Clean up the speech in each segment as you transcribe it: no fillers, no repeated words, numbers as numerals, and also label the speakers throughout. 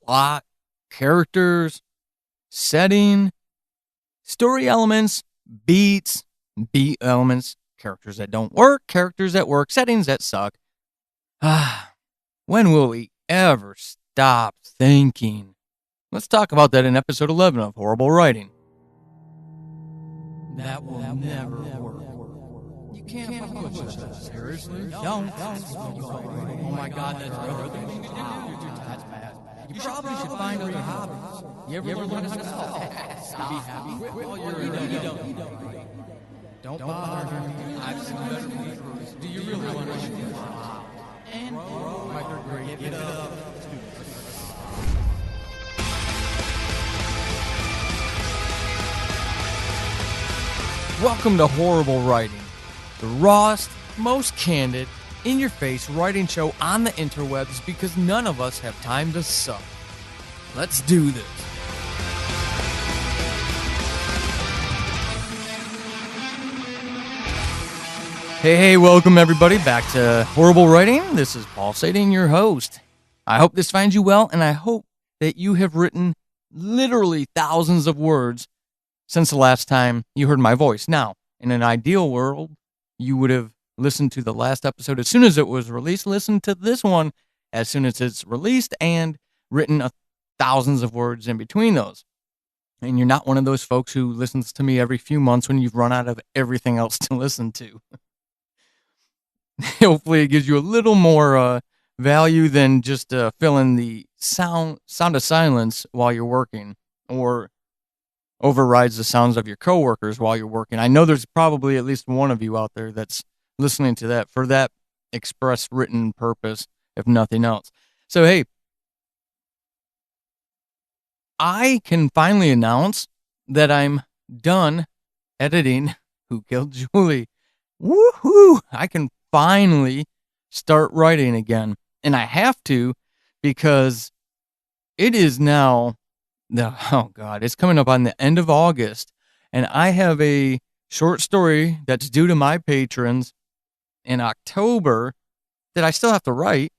Speaker 1: plot, characters, setting, story elements, beat elements, characters that don't work, characters that work, settings that suck. When will we ever stop thinking? Let's talk about that in episode 11 of Horrible Writing. That will never work. You can't push us. Seriously? Don't. Oh my God, that's the other thing to do. That's bad. You probably should find other hobbies. You ever learn how to stop? Be happy while you're you don't bother me. I've seen better movies. Do you really want to do that? And grow. Get up. Welcome to Horrible Writing, the rawest, most candid, in-your-face writing show on the interwebs because none of us have time to suck. Let's do this. Hey, welcome everybody back to Horrible Writing. This is Paul Sading, your host. I hope this finds you well, and I hope that you have written literally thousands of words since the last time you heard my voice. Now, in an ideal world, you would have listened to the last episode as soon as it was released, listened to this one as soon as it's released, and written thousands of words in between those. And you're not one of those folks who listens to me every few months when you've run out of everything else to listen to. Hopefully it gives you a little more value than just filling the sound of silence while you're working, or overrides the sounds of your coworkers while you're working. I know there's probably at least one of you out there that's listening to that for that express written purpose, if nothing else. So, hey, I can finally announce that I'm done editing Who Killed Julie. Woohoo! I can finally start writing again. And I have to because it is now, it's coming up on the end of August. And I have a short story that's due to my patrons in October that I still have to write.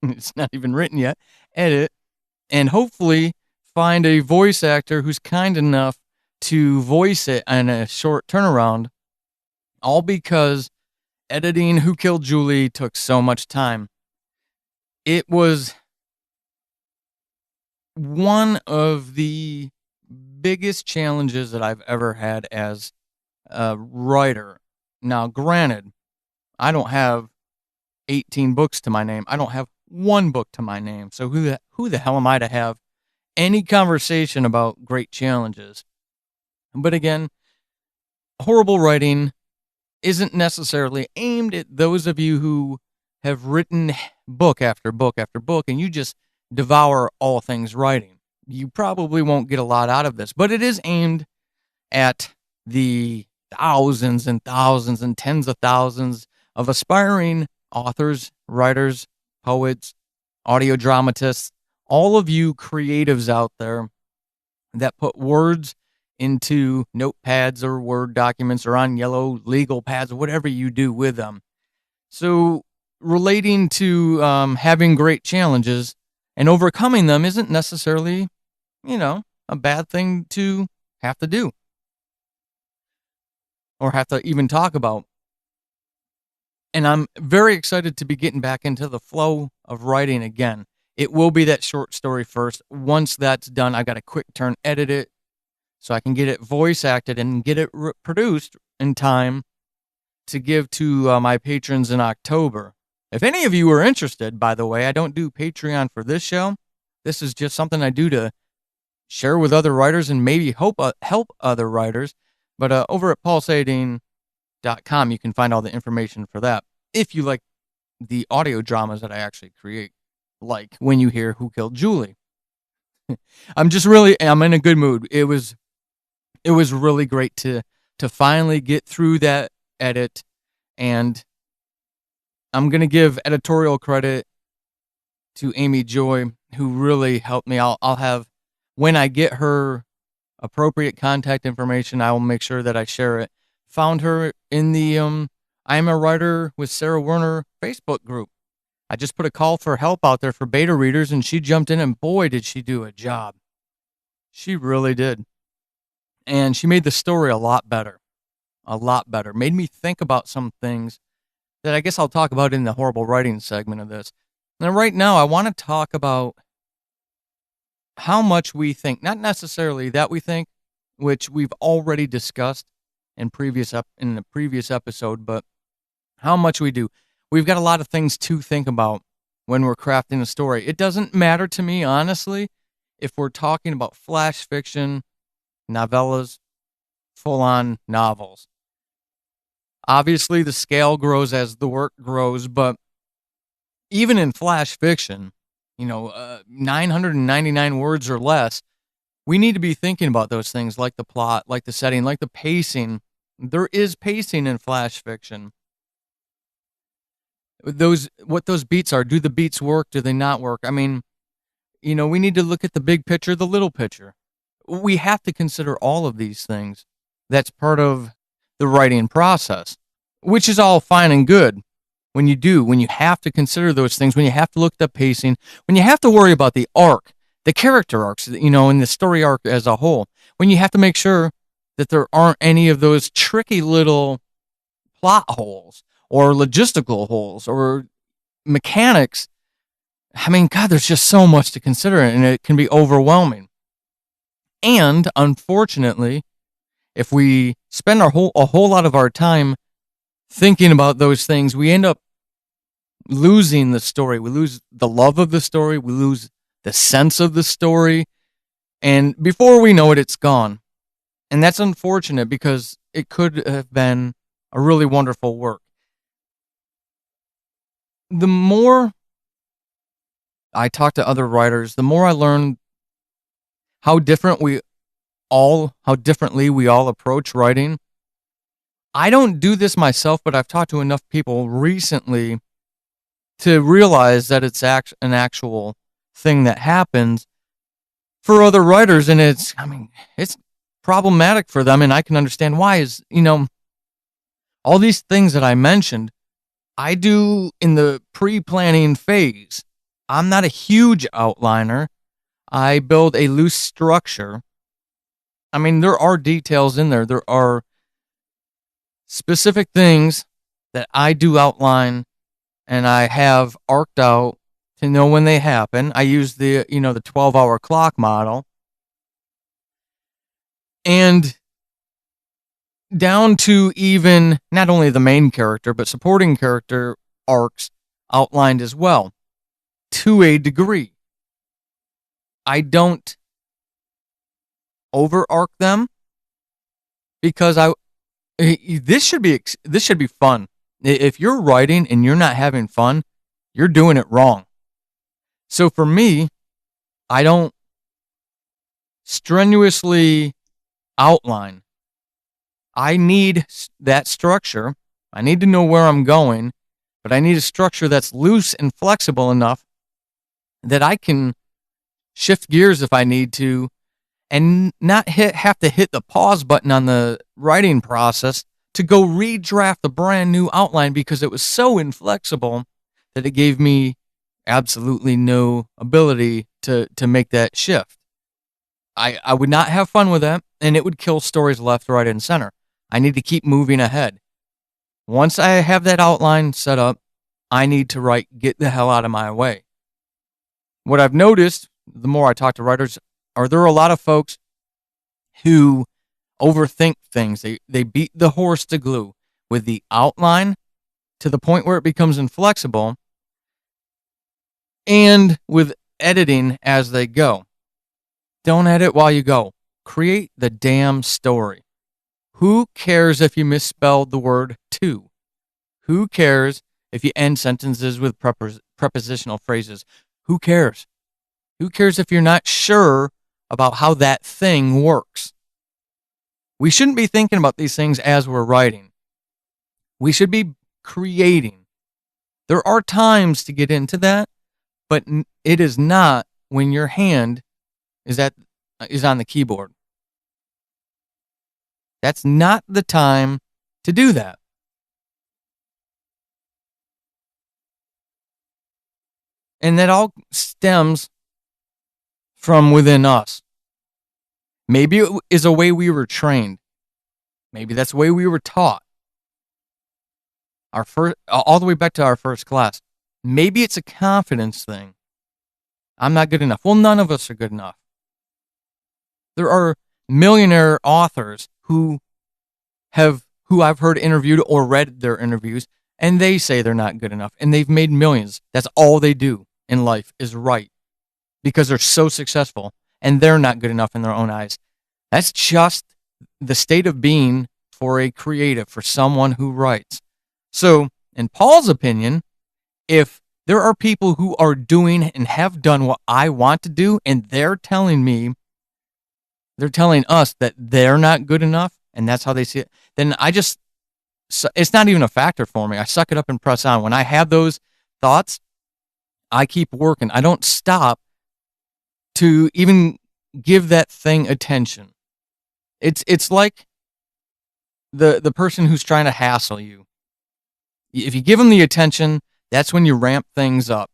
Speaker 1: It's not even written yet. Edit. And hopefully find a voice actor who's kind enough to voice it in a short turnaround. All because editing Who Killed Julie took so much time. It was one of the biggest challenges that I've ever had as a writer. Now, granted, I don't have 18 books to my name. I don't have one book to my name. So who the hell am I to have any conversation about great challenges? But again, Horrible Writing isn't necessarily aimed at those of you who have written book after book after book and you just devour all things writing. You probably won't get a lot out of this, but it is aimed at the thousands and thousands and tens of thousands of aspiring authors, writers, poets, audio dramatists, all of you creatives out there that put words into notepads or Word documents or on yellow legal pads, whatever you do with them. So relating to having great challenges and overcoming them isn't necessarily, a bad thing to have to do or have to even talk about. And I'm very excited to be getting back into the flow of writing again. It will be that short story first. Once that's done, I got to quick turn edit it so I can get it voice acted and get it produced in time to give to my patrons in October. If any of you are interested, by the way, I don't do Patreon for this show. This is just something I do to share with other writers and maybe help other writers. But over at paulsading.com, you can find all the information for that. If you like the audio dramas that I actually create, like when you hear Who Killed Julie. I'm in a good mood. It was really great to finally get through that edit, and I'm going to give editorial credit to Amy Joy, who really helped me. I'll have, when I get her appropriate contact information, I will make sure that I share it. Found her in the I'm a Writer with Sarah Werner Facebook group. I just put a call for help out there for beta readers, and she jumped in, and boy, did she do a job. She really did. And she made the story a lot better. A lot better. Made me think about some things that I guess I'll talk about in the horrible writing segment of this. Now, right now, I want to talk about how much we think, not necessarily that we think, which we've already discussed in the previous episode, but how much we do. We've got a lot of things to think about when we're crafting a story. It doesn't matter to me, honestly, if we're talking about flash fiction, novellas, full-on novels. Obviously, the scale grows as the work grows, but even in flash fiction, 999 words or less, we need to be thinking about those things like the plot, like the setting, like the pacing. There is pacing in flash fiction. What those beats are. Do the beats work? Do they not work? I mean, we need to look at the big picture, the little picture. We have to consider all of these things. That's part of the writing process, which is all fine and good when you have to consider those things, when you have to look at the pacing, when you have to worry about the arc, the character arcs, and the story arc as a whole, when you have to make sure that there aren't any of those tricky little plot holes or logistical holes or mechanics. I mean, God, there's just so much to consider, and it can be overwhelming. And unfortunately, if we spend a whole lot of our time thinking about those things, we end up losing the story. We lose the love of the story. We lose the sense of the story. And before we know it, it's gone. And that's unfortunate because it could have been a really wonderful work. The more I talk to other writers, the more I learn how differently we all approach writing. I don't do this myself, but I've talked to enough people recently to realize that it's an actual thing that happens for other writers, and it's problematic for them, and I can understand why. All these things that I mentioned, I do in the pre-planning phase. I'm not a huge outliner. I build a loose structure. I mean, there are details in there. There are specific things that I do outline and I have arced out to know when they happen. I use the 12-hour clock model. And down to even not only the main character, but supporting character arcs outlined as well, to a degree. I don't over arc them because this should be fun. If you're writing and you're not having fun, you're doing it wrong. So for me, I don't strenuously outline. I need that structure. I need to know where I'm going, but I need a structure that's loose and flexible enough that I can shift gears if I need to and not have to hit the pause button on the writing process to go redraft a brand new outline because it was so inflexible that it gave me absolutely no ability to make that shift. I would not have fun with that, and it would kill stories left, right, and center. I need to keep moving ahead. Once I have that outline set up, I need to write, get the hell out of my way. What I've noticed, the more I talk to writers, there are a lot of folks who overthink things. They beat the horse to glue with the outline to the point where it becomes inflexible and with editing as they go. Don't edit while you go. Create the damn story. Who cares if you misspelled the word to? Who cares if you end sentences with prepositional phrases? Who cares? Who cares if you're not sure about how that thing works? We shouldn't be thinking about these things as we're writing. We should be creating. There are times to get into that, but it is not when your hand is on the keyboard. That's not the time to do that. And that all stems from within us. Maybe it is a way we were trained. Maybe that's the way we were taught. All the way back to our first class. Maybe it's a confidence thing. I'm not good enough. Well, none of us are good enough. There are millionaire authors who I've heard interviewed or read their interviews, and they say they're not good enough, and they've made millions. That's all they do in life is write because they're so successful, and they're not good enough in their own eyes. That's just the state of being for a creative, for someone who writes. So, in Paul's opinion, if there are people who are doing and have done what I want to do, and they're telling us that they're not good enough, and that's how they see it, then it's not even a factor for me. I suck it up and press on. When I have those thoughts, I keep working. I don't stop to even give that thing attention. It's like the person who's trying to hassle you. If you give them the attention, that's when you ramp things up.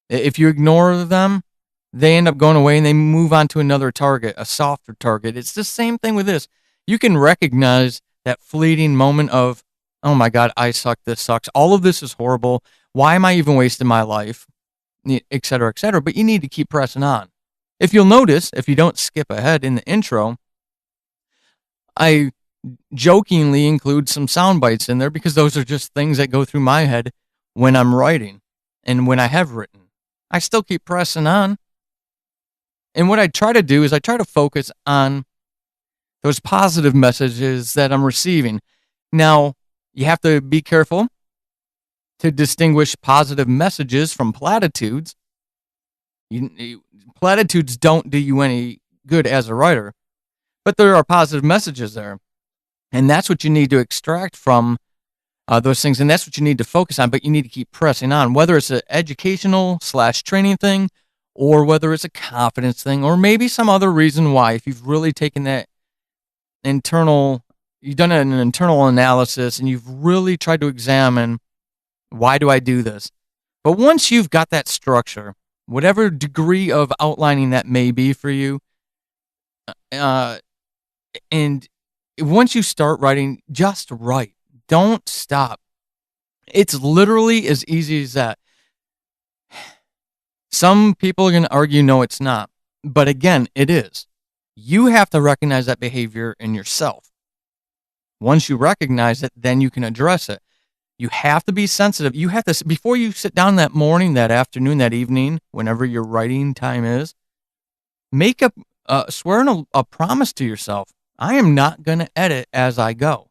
Speaker 1: If you ignore them, they end up going away and they move on to another target, a softer target. It's the same thing with this. You can recognize that fleeting moment of, oh my God, I suck, this sucks. All of this is horrible. Why am I even wasting my life? Et cetera, et cetera. But you need to keep pressing on. If you'll notice, if you don't skip ahead in the intro, I jokingly include some sound bites in there because those are just things that go through my head when I'm writing and when I have written. I still keep pressing on. And what I try to do is I try to focus on those positive messages that I'm receiving. Now, you have to be careful to distinguish positive messages from platitudes. Platitudes don't do you any good as a writer, but there are positive messages there. And that's what you need to extract from those things, and that's what you need to focus on, but you need to keep pressing on, whether it's an educational/training thing or whether it's a confidence thing or maybe some other reason why. If you've really taken that you've done an internal analysis and you've really tried to examine, why do I do this? But once you've got that structure, whatever degree of outlining that may be for you, and once you start writing, just write. Don't stop. It's literally as easy as that. Some people are going to argue, no, it's not. But again, it is. You have to recognize that behavior in yourself. Once you recognize it, then you can address it. You have to be sensitive. You have to, before you sit down that morning, that afternoon, that evening, whenever your writing time is, make swear a promise to yourself. I am not going to edit as I go.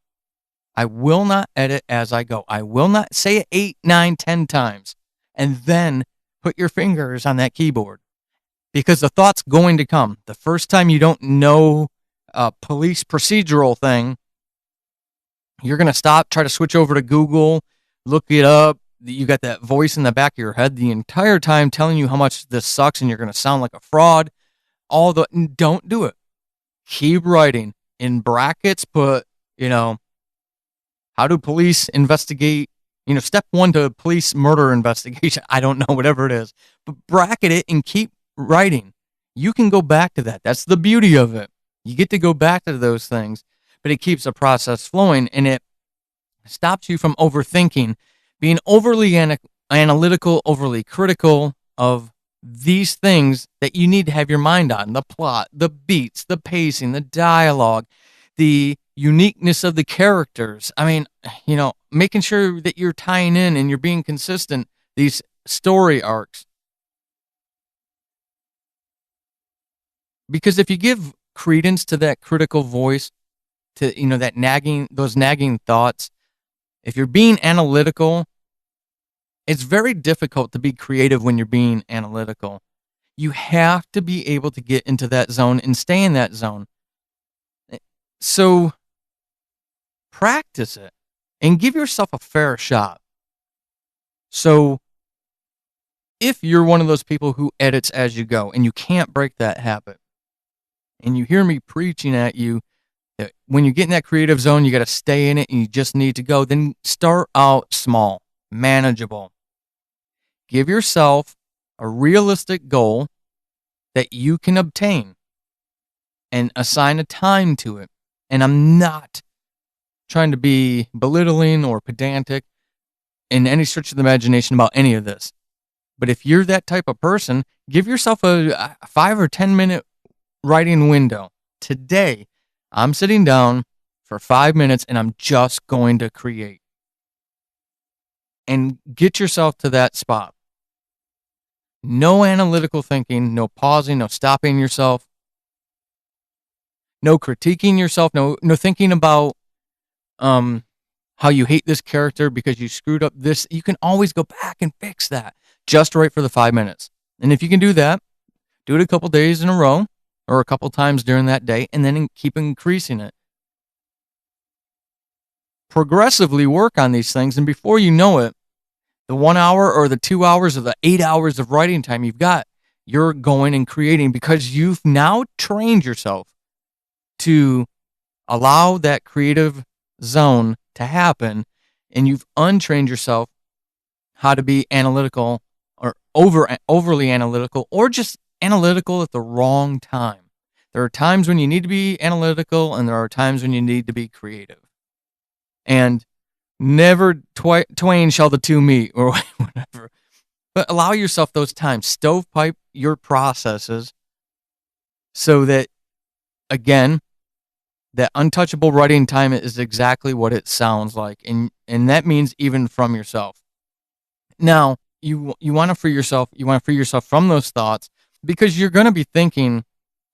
Speaker 1: I will not edit as I go. I will not say it 8, 9, 10 times and then put your fingers on that keyboard because the thought's going to come. The first time you don't know a police procedural thing, you're going to stop, try to switch over to Google, look it up. You got that voice in the back of your head the entire time telling you how much this sucks and you're going to sound like a fraud. Don't do it. Keep writing. In brackets, put, how do police investigate, step 1 to police murder investigation. I don't know, whatever it is. But bracket it and keep writing. You can go back to that. That's the beauty of it. You get to go back to those things, but it keeps the process flowing and it stops you from overthinking, being overly analytical, overly critical of these things that you need to have your mind on: the plot, the beats, the pacing, the dialogue, the uniqueness of the characters. I mean, making sure that you're tying in and you're being consistent, these story arcs. Because if you give credence to that critical voice, to, those nagging thoughts, if you're being analytical, it's very difficult to be creative when you're being analytical. You have to be able to get into that zone and stay in that zone. So practice it and give yourself a fair shot. So if you're one of those people who edits as you go and you can't break that habit, and you hear me preaching at you that when you get in that creative zone, you got to stay in it and you just need to go, then start out small, manageable. Give yourself a realistic goal that you can obtain and assign a time to it. And I'm not trying to be belittling or pedantic in any stretch of the imagination about any of this. But if you're that type of person, give yourself a 5 or 10 minute writing window. Today, I'm sitting down for 5 minutes and I'm just going to create. And get yourself to that spot. No analytical thinking, no pausing, no stopping yourself, no critiquing yourself, no thinking about how you hate this character because you screwed up this. You can always go back and fix that. Just right for the 5 minutes. And if you can do that, do it a couple days in a row or a couple times during that day, and then keep increasing it. Progressively work on these things, and before you know it, the 1 hour or the 2 hours or the 8 hours of writing time you've got, you're going and creating because you've now trained yourself to allow that creative zone to happen, and you've untrained yourself how to be analytical or overly analytical, or just analytical at the wrong time. There are times when you need to be analytical, and there are times when you need to be creative. And never twain shall the two meet, or whatever. But allow yourself those times. Stovepipe your processes so that, again, that untouchable writing time is exactly what it sounds like. And that means even from yourself. Now, you want to free yourself. You want to free yourself from those thoughts because you're going to be thinking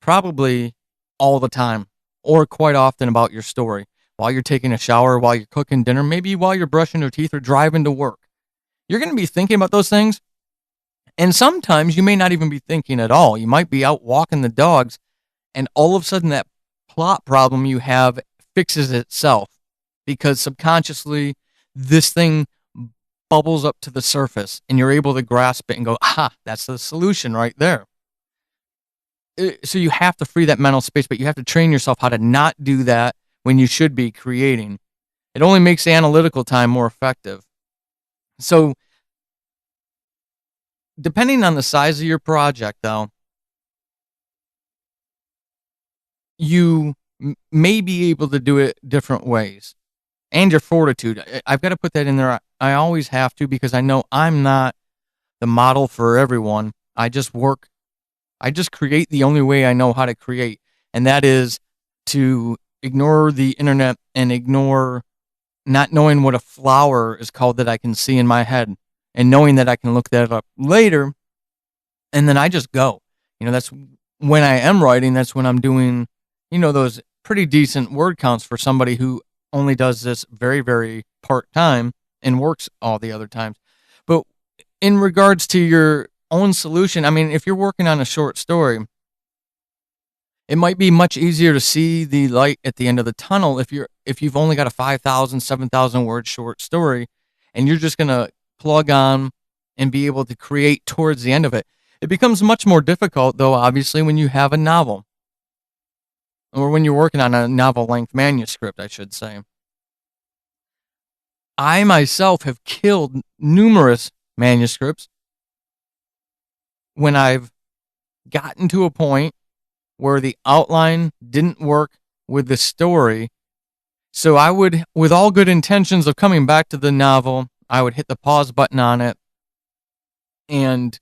Speaker 1: probably all the time or quite often about your story while you're taking a shower, while you're cooking dinner, maybe while you're brushing your teeth or driving to work. You're going to be thinking about those things. And sometimes you may not even be thinking at all. You might be out walking the dogs, and all of a sudden that plot problem you have fixes itself because subconsciously this thing bubbles up to the surface and you're able to grasp it and go, that's the solution right there. So you have to free that mental space, but you have to train yourself how to not do that when you should be creating. It only makes the analytical time more effective. So depending on the size of your project, though, you may be able to do it different ways. And your fortitude. I've got to put that in there. I always have to because I know I'm not the model for everyone. I just create the only way I know how to create. And that is to ignore the internet and ignore not knowing what a flower is called that I can see in my head and knowing that I can look that up later. And then I just go. That's when I am writing. That's when I'm doing, those pretty decent word counts for somebody who only does this very, very part-time and works all the other times. But in regards to your own solution, if you're working on a short story, it might be much easier to see the light at the end of the tunnel if you've only got a 5,000, 7,000 word short story and you're just going to plug on and be able to create towards the end of it. It becomes much more difficult, though, obviously, when you have a novel. Or when you're working on a novel-length manuscript, I should say. I myself have killed numerous manuscripts when I've gotten to a point where the outline didn't work with the story. So I would, with all good intentions of coming back to the novel, I would hit the pause button on it and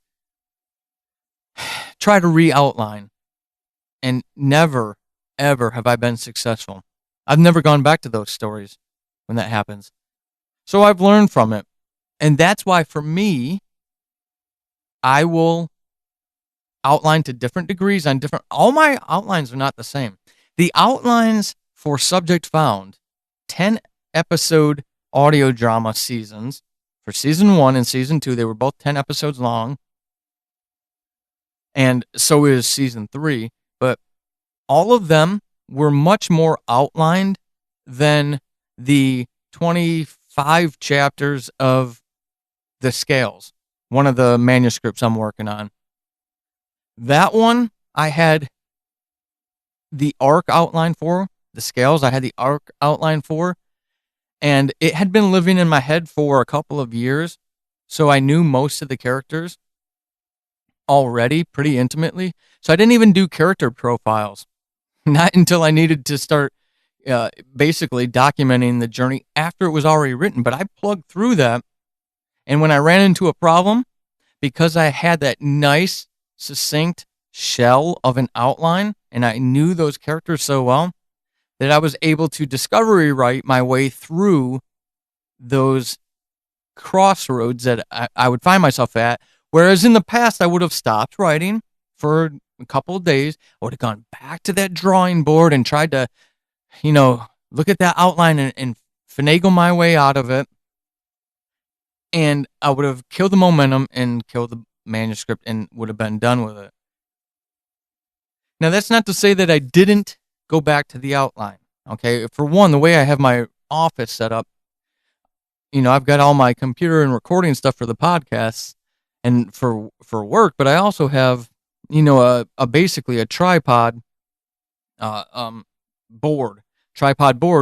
Speaker 1: try to re-outline. And never, ever have I been successful. I've never gone back to those stories when that happens. So I've learned from it. And that's why, for me, I will outline to different degrees on different... All my outlines are not the same. The outlines for Subject Found, 10-episode audio drama seasons, for Season 1 and Season 2, they were both 10 episodes long. And so is Season 3. But all of them were much more outlined than the 25 chapters of The Scales, one of the manuscripts I'm working on. That one, I had the arc outline for. The Scales, I had the arc outline for. And it had been living in my head for a couple of years, so I knew most of the characters. already pretty intimately. So I didn't even do character profiles. Not until I needed to start basically documenting the journey after it was already written. But I plugged through that. And when I ran into a problem, because I had that nice, succinct shell of an outline and I knew those characters so well, that I was able to discovery write my way through those crossroads that I would find myself at. Whereas in the past, I would have stopped writing for a couple of days. I would have gone back to that drawing board and tried to, look at that outline and finagle my way out of it. And I would have killed the momentum and killed the manuscript and would have been done with it. Now, that's not to say that I didn't go back to the outline. Okay. For one, the way I have my office set up, I've got all my computer and recording stuff for the podcasts and for work, but I also have, basically a tripod board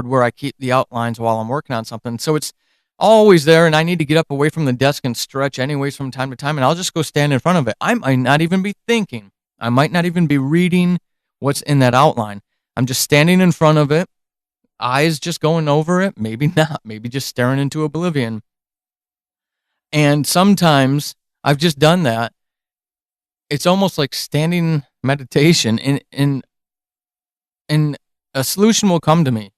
Speaker 1: where I keep the outlines while I'm working on something. So it's always there, and I need to get up away from the desk and stretch anyways from time to time, and I'll just go stand in front of it. I might not even be thinking. I might not even be reading what's in that outline. I'm just standing in front of it, eyes just going over it, maybe not, maybe just staring into oblivion. And sometimes I've just done that. It's almost like standing meditation, and a solution will come to me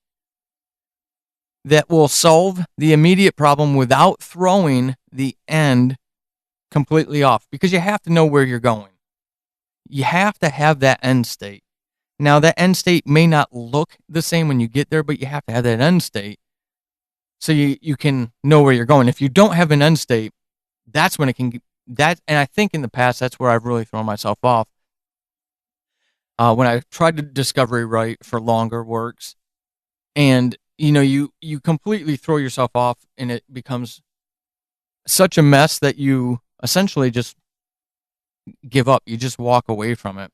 Speaker 1: that will solve the immediate problem without throwing the end completely off, because you have to know where you're going. You have to have that end state. Now, that end state may not look the same when you get there, but you have to have that end state so you can know where you're going. If you don't have an end state, that's when it can and I think in the past that's where I've really thrown myself off. When I tried to discovery write for longer works, and you completely throw yourself off, and it becomes such a mess that you essentially just give up. You just walk away from it.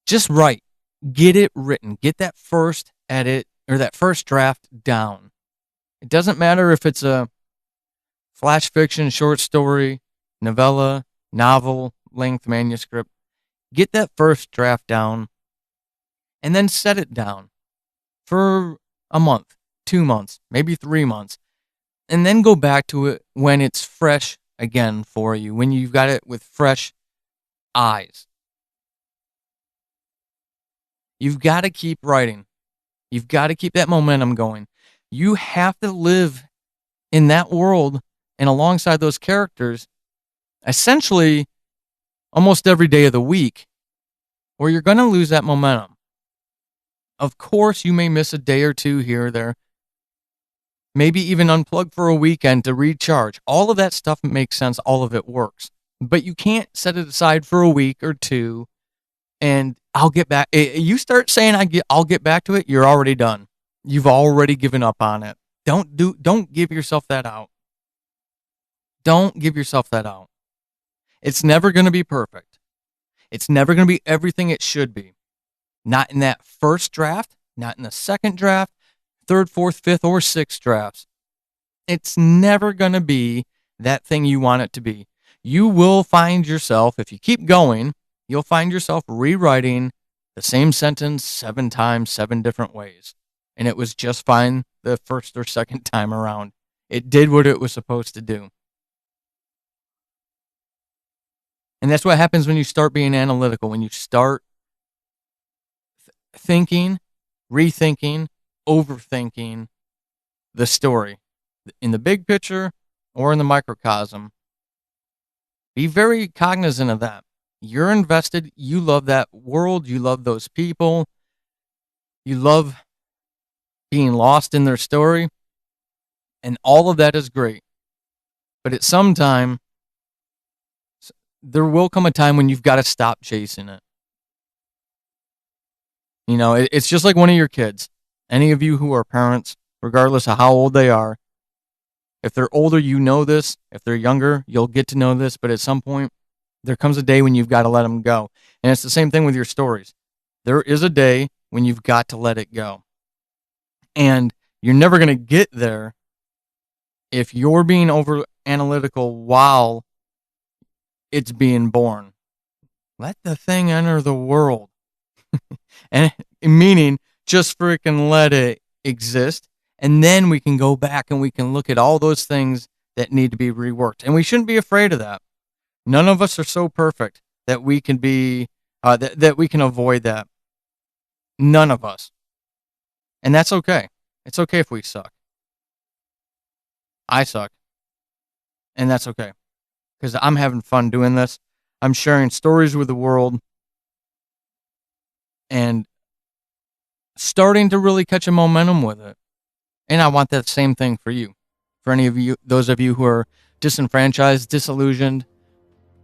Speaker 1: Just write. Get it written. Get that first edit or that first draft down. It doesn't matter if it's a flash fiction, short story, novella, novel, length manuscript. Get that first draft down and then set it down for a month, 2 months, maybe 3 months, and then go back to it when it's fresh again for you, when you've got it with fresh eyes. You've got to keep writing. You've got to keep that momentum going. You have to live in that world and alongside those characters essentially almost every day of the week, or you're going to lose that momentum. Of course, you may miss a day or two here or there, maybe even unplug for a weekend to recharge. All of that stuff makes sense. All of it works. But you can't set it aside for a week or two and I'll get back. You start saying I'll get back to it, you're already done. You've already given up on it. Don't give yourself that out. Don't give yourself that out. It's never going to be perfect. It's never going to be everything it should be. Not in that first draft, not in the second draft, third, fourth, fifth, or sixth drafts. It's never going to be that thing you want it to be. You will find yourself, if you keep going, you'll find yourself rewriting the same sentence 7 times, 7 different ways. And it was just fine the first or second time around. It did what it was supposed to do. And that's what happens when you start being analytical, when you start thinking, rethinking, overthinking the story in the big picture or in the microcosm. Be very cognizant of that. You're invested. You love that world. You love those people. You love being lost in their story. And all of that is great. But at some time, there will come a time when you've got to stop chasing it. You know, it's just like one of your kids. Any of you who are parents, regardless of how old they are, if they're older, you know this. If they're younger, you'll get to know this. But at some point, there comes a day when you've got to let them go. And it's the same thing with your stories. There is a day when you've got to let it go. And you're never going to get there if you're being over analytical while it's being born. Let the thing enter the world. And meaning just freaking let it exist. And then we can go back and we can look at all those things that need to be reworked. And we shouldn't be afraid of that. None of us are so perfect that we can be, that we can avoid that. None of us. And that's okay. It's okay if we suck. I suck. And that's okay. Because I'm having fun doing this. I'm sharing stories with the world and starting to really catch a momentum with it. And I want that same thing for you. For any of you, those of you who are disenfranchised, disillusioned,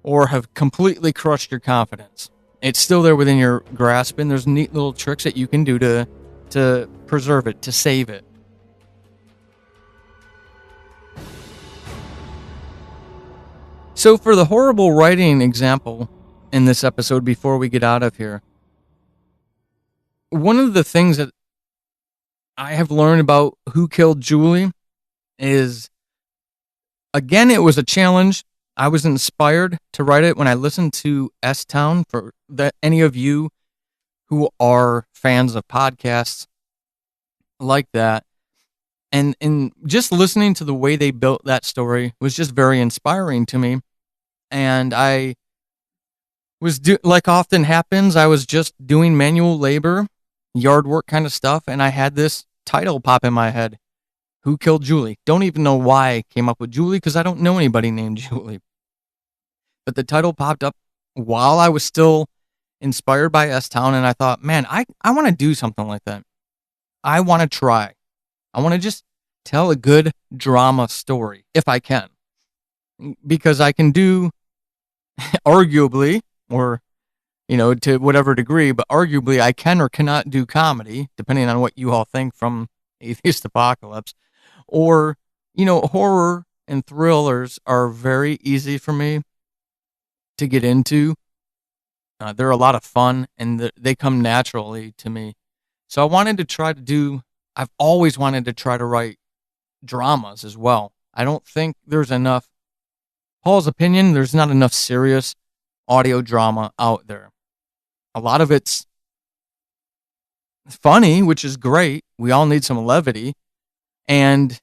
Speaker 1: or have completely crushed your confidence. It's still there within your grasp, and there's neat little tricks that you can do to preserve it, to save it. So for the horrible writing example in this episode, before we get out of here, one of the things that I have learned about Who Killed Julie is, again, it was a challenge. I was inspired to write it when I listened to S-Town. For any of you who are fans of podcasts like that, and just listening to the way they built that story was just very inspiring to me. And I was, like often happens, I was just doing manual labor, yard work kind of stuff, and I had this title pop in my head. Who Killed Julie? Don't even know why I came up with Julie, because I don't know anybody named Julie. But the title popped up while I was still inspired by S-Town, and I thought, man, I want to do something like that. I want to try. I want to just tell a good drama story, if I can. Because I can do, arguably, or, to whatever degree, but arguably I can or cannot do comedy, depending on what you all think from Atheist Apocalypse. Or, horror and thrillers are very easy for me to get into. They're a lot of fun, and they come naturally to me. So I've always wanted to try to write dramas as well. I don't think there's enough, Paul's opinion, there's not enough serious audio drama out there. A lot of it's funny, which is great. We all need some levity. And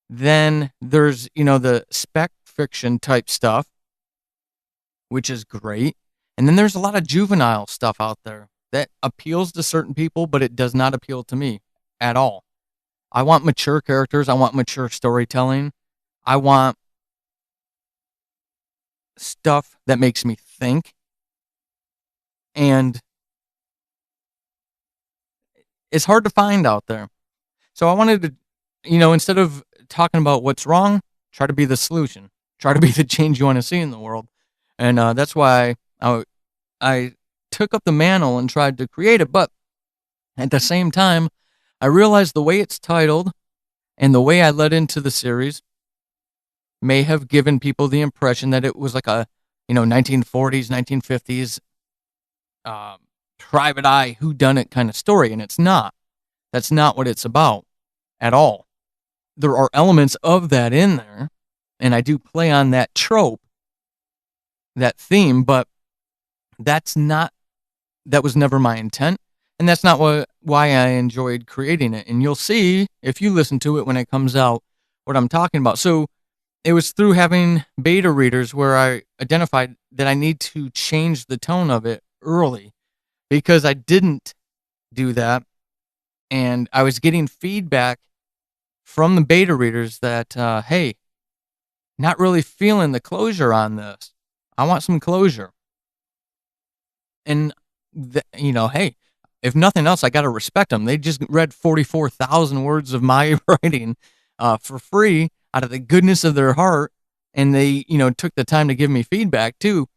Speaker 1: then there's, the spec fiction type stuff, which is great. And then there's a lot of juvenile stuff out there that appeals to certain people, but it does not appeal to me at all. I want mature characters. I want mature storytelling. I want stuff that makes me think. And it's hard to find out there. So I wanted to, instead of talking about what's wrong, try to be the solution. Try to be the change you want to see in the world. And that's why I took up the mantle and tried to create it. But at the same time, I realized the way it's titled and the way I led into the series may have given people the impression that it was like a, 1940s, 1950s private eye whodunit kind of story. And it's not. That's not what it's about at all. There are elements of that in there, and I do play on that trope, that theme, but that was never my intent, and that's not why I enjoyed creating it. And you'll see, if you listen to it when it comes out, what I'm talking about. So it was through having beta readers where I identified that I need to change the tone of it early, because I didn't do that, and I was getting feedback from the beta readers that, hey, not really feeling the closure on this. I want some closure. And, hey, if nothing else, I got to respect them. They just read 44,000 words of my writing for free out of the goodness of their heart. And they, took the time to give me feedback too.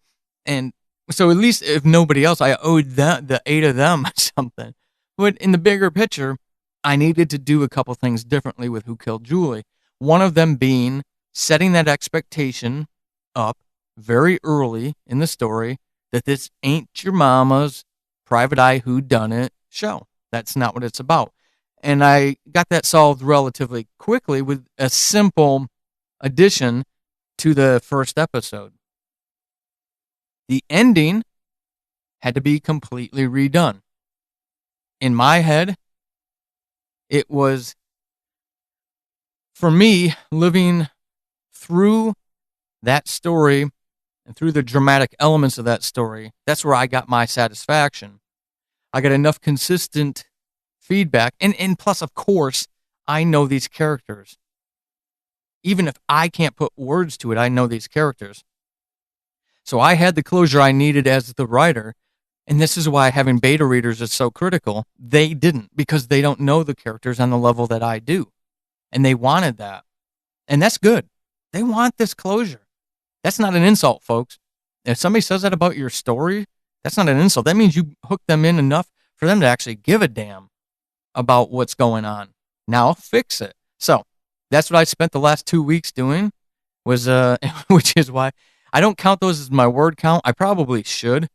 Speaker 1: And so at least if nobody else, I owed the 8 of them something. But in the bigger picture, I needed to do a couple things differently with Who Killed Julie. One of them being setting that expectation up very early in the story that this ain't your mama's private eye whodunit show. That's not what it's about. And I got that solved relatively quickly with a simple addition to the first episode. The ending had to be completely redone. In my head, it was, for me, living through that story and through the dramatic elements of that story, that's where I got my satisfaction. I got enough consistent feedback. And plus, of course, I know these characters. Even if I can't put words to it, I know these characters. So I had the closure I needed as the writer. And this is why having beta readers is so critical. They didn't, because they don't know the characters on the level that I do. And they wanted that. And that's good. They want this closure. That's not an insult, folks. If somebody says that about your story, that's not an insult. That means you hook them in enough for them to actually give a damn about what's going on. Now fix it. So that's what I spent the last 2 weeks doing, was which is why I don't count those as my word count. I probably should.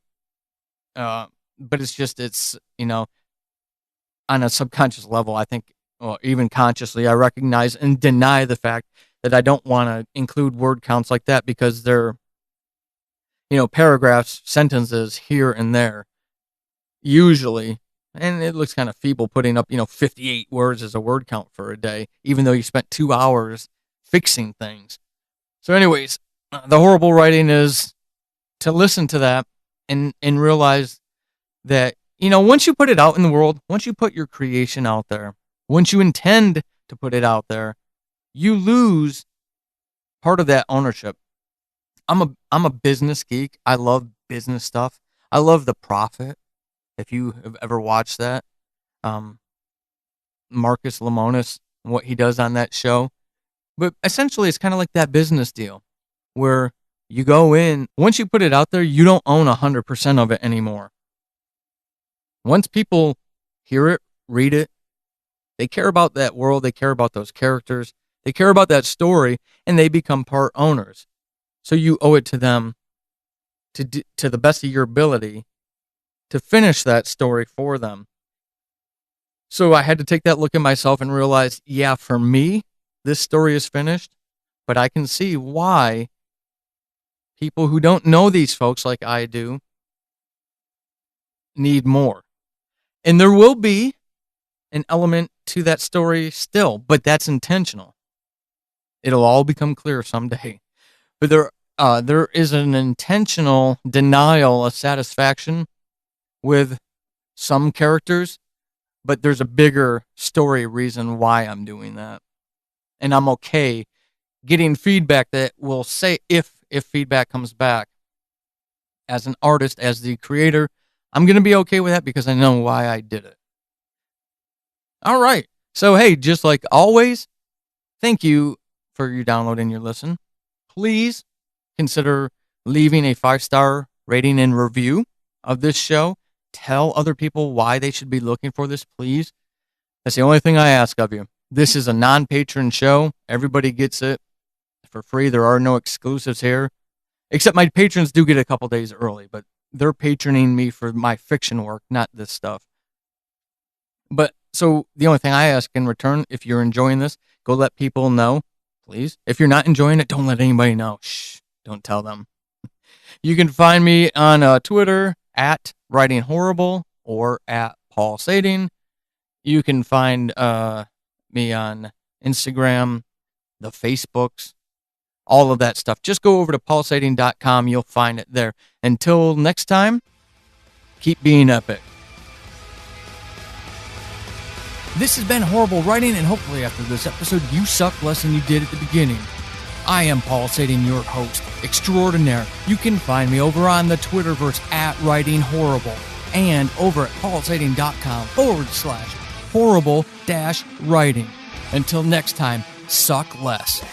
Speaker 1: But it's on a subconscious level, I think, or even consciously, I recognize and deny the fact that I don't want to include word counts like that, because they're, paragraphs, sentences here and there, usually. And it looks kind of feeble putting up, 58 words as a word count for a day, even though you spent 2 hours fixing things. So anyways, the horrible writing is to listen to that and realize that, once you put it out in the world, once you put your creation out there, once you intend to put it out there, you lose part of that ownership. I'm a business geek. I love business stuff. I love The Profit. If you have ever watched that, Marcus Lemonis, and what he does on that show. But essentially, it's kind of like that business deal where you go in, once you put it out there, you don't own 100% of it anymore. Once people hear it, read it, they care about that world, they care about those characters, they care about that story, and they become part owners. So you owe it to them to the best of your ability to finish that story for them. So I had to take that look at myself and realize, yeah, for me, this story is finished, but I can see why people who don't know these folks like I do need more. And there will be an element to that story still, but that's intentional. It'll all become clear someday. But there is an intentional denial of satisfaction with some characters, but there's a bigger story reason why I'm doing that. And I'm okay getting feedback that will say, if feedback comes back, as an artist, as the creator, I'm going to be okay with that because I know why I did it. All right. So, hey, just like always, thank you for your download and your listen. Please consider leaving a 5-star rating and review of this show. Tell other people why they should be looking for this, please. That's the only thing I ask of you. This is a non-patron show. Everybody gets it for free. There are no exclusives here. Except my patrons do get a couple days early, but they're patroning me for my fiction work, not this stuff. But so the only thing I ask in return, if you're enjoying this, go let people know, please. If you're not enjoying it, don't let anybody know. Shh, don't tell them. You can find me on Twitter at Writing Horrible or at Paul Sading. You can find me on Instagram, the Facebooks, all of that stuff. Just go over to paulsading.com. You'll find it there. Until next time, keep being epic. This has been Horrible Writing, and hopefully after this episode, you suck less than you did at the beginning. I am Paul Sading, your host extraordinaire. You can find me over on the Twitterverse at Writing Horrible and over at paulsading.com/horrible-writing. Until next time, suck less.